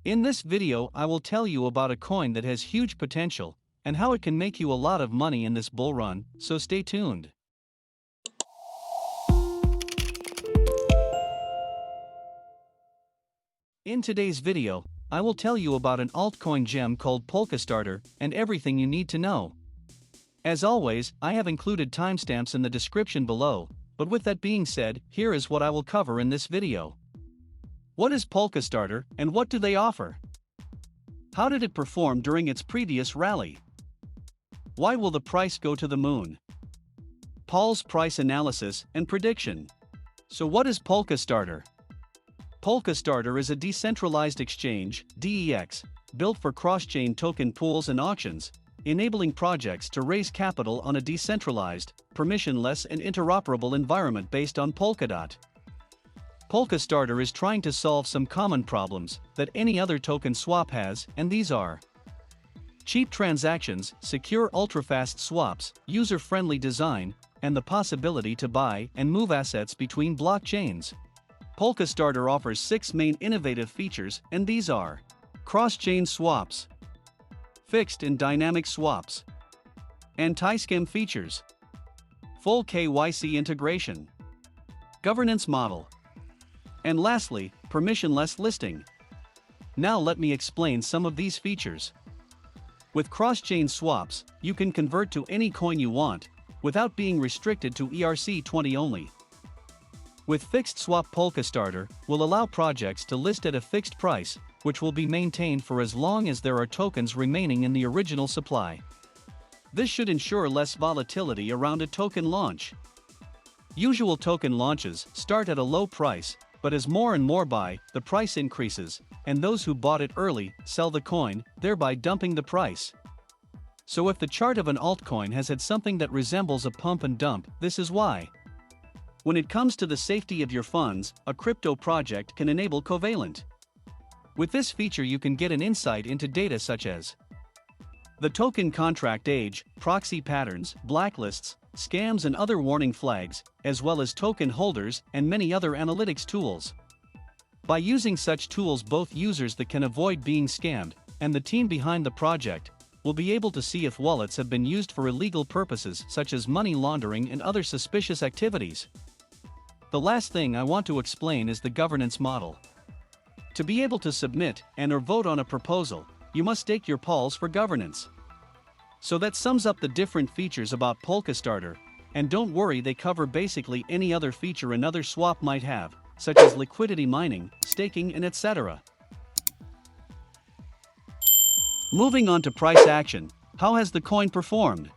In this video I will tell you about a coin that has huge potential, and how it can make you a lot of money in this bull run, so stay tuned. In today's video, I will tell you about an altcoin gem called Polkastarter, and everything you need to know. As always, I have included timestamps in the description below, but with that being said, here is what I will cover in this video. What is Polkastarter, and what do they offer? How did it perform during its previous rally? Why will the price go to the moon? POLS price analysis and prediction. So what is Polkastarter? Polkastarter is a decentralized exchange, DEX, built for cross-chain token pools and auctions, enabling projects to raise capital on a decentralized, permissionless and interoperable environment based on Polkadot. Polkastarter is trying to solve some common problems that any other token swap has, and these are cheap transactions, secure ultra-fast swaps, user-friendly design, and the possibility to buy and move assets between blockchains. Polkastarter offers 6 main innovative features, and these are cross-chain swaps, fixed and dynamic swaps, anti-scam features, full KYC integration, governance model, and lastly, permissionless listing. Now let me explain some of these features. With cross-chain swaps, you can convert to any coin you want, without being restricted to ERC20 only. With fixed swap, Polkastarter will allow projects to list at a fixed price, which will be maintained for as long as there are tokens remaining in the original supply. This should ensure less volatility around a token launch. Usual token launches start at a low price, but as more and more buy, the price increases, and those who bought it early sell the coin, thereby dumping the price. So if the chart of an altcoin has had something that resembles a pump and dump, this is why. When it comes to the safety of your funds, a crypto project can enable covalent. With this feature you can get an insight into data such as the token contract age, proxy patterns, blacklists, scams and other warning flags, as well as token holders and many other analytics tools. By using such tools, both users that can avoid being scammed and the team behind the project will be able to see if wallets have been used for illegal purposes such as money laundering and other suspicious activities. The last thing I want to explain is the governance model. To be able to submit and/or vote on a proposal, you must stake your POLS for governance. So that sums up the different features about Polkastarter, and don't worry, they cover basically any other feature another swap might have, such as liquidity mining, staking and etc. Moving on to price action, how has the coin performed?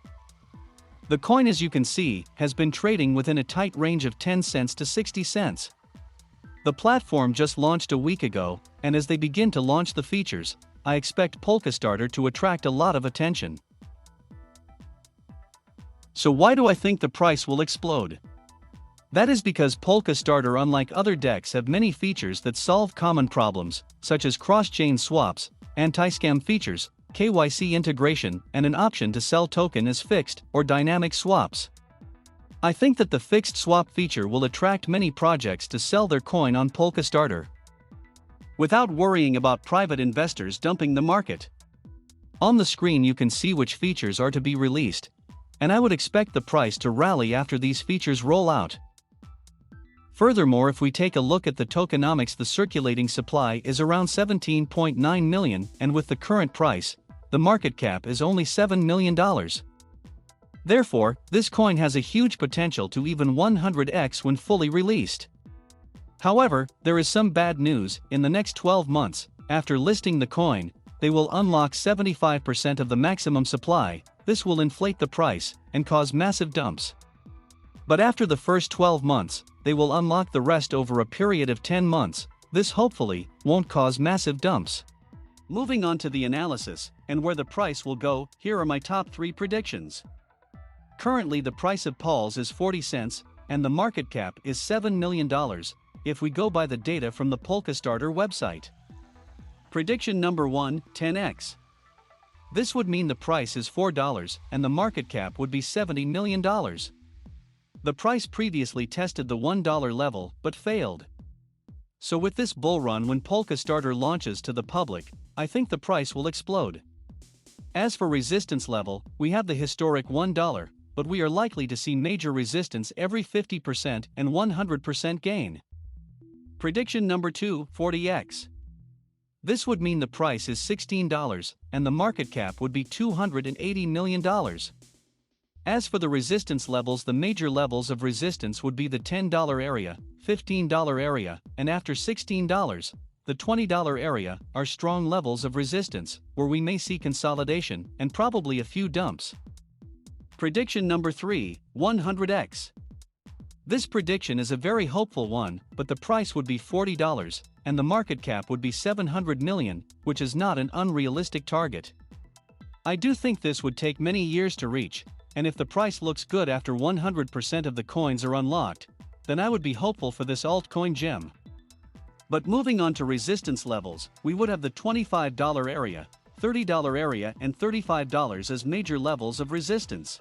The coin, as you can see, has been trading within a tight range of 10 cents to 60 cents. The platform just launched a week ago, and as they begin to launch the features, I expect Polkastarter to attract a lot of attention. So why do I think the price will explode? That is because Polkastarter, unlike other DEX, have many features that solve common problems, such as cross-chain swaps, anti-scam features, KYC integration, and an option to sell token as fixed or dynamic swaps. I think that the fixed swap feature will attract many projects to sell their coin on Polkastarter, without worrying about private investors dumping the market. On the screen you can see which features are to be released, and I would expect the price to rally after these features roll out. Furthermore, if we take a look at the tokenomics, the circulating supply is around 17.9 million, and with the current price, the market cap is only $7 million. Therefore, this coin has a huge potential to even 100x when fully released. However, there is some bad news. In the next 12 months, after listing the coin, they will unlock 75% of the maximum supply. This will inflate the price and cause massive dumps. But after the first 12 months, they will unlock the rest over a period of 10 months. This hopefully won't cause massive dumps. Moving on to the analysis and where the price will go, here are my top 3 predictions. Currently the price of POLS is 40 cents, and the market cap is $7 million, if we go by the data from the Polkastarter website. Prediction number 1, 10x. This would mean the price is $4 and the market cap would be $70 million. The price previously tested the $1 level but failed. So with this bull run, when Polkastarter launches to the public, I think the price will explode. As for resistance level, we have the historic $1, but we are likely to see major resistance every 50% and 100% gain. Prediction number 2, 40x. This would mean the price is $16, and the market cap would be $280 million. As for the resistance levels, the major levels of resistance would be the $10 area, $15 area, and after $16, the $20 area are strong levels of resistance, where we may see consolidation and probably a few dumps. Prediction number 3, 100x. This prediction is a very hopeful one, but the price would be $40, and the market cap would be $700 million, which is not an unrealistic target. I do think this would take many years to reach, and if the price looks good after 100% of the coins are unlocked, then I would be hopeful for this altcoin gem. But moving on to resistance levels, we would have the $25 area, $30 area and $35 as major levels of resistance.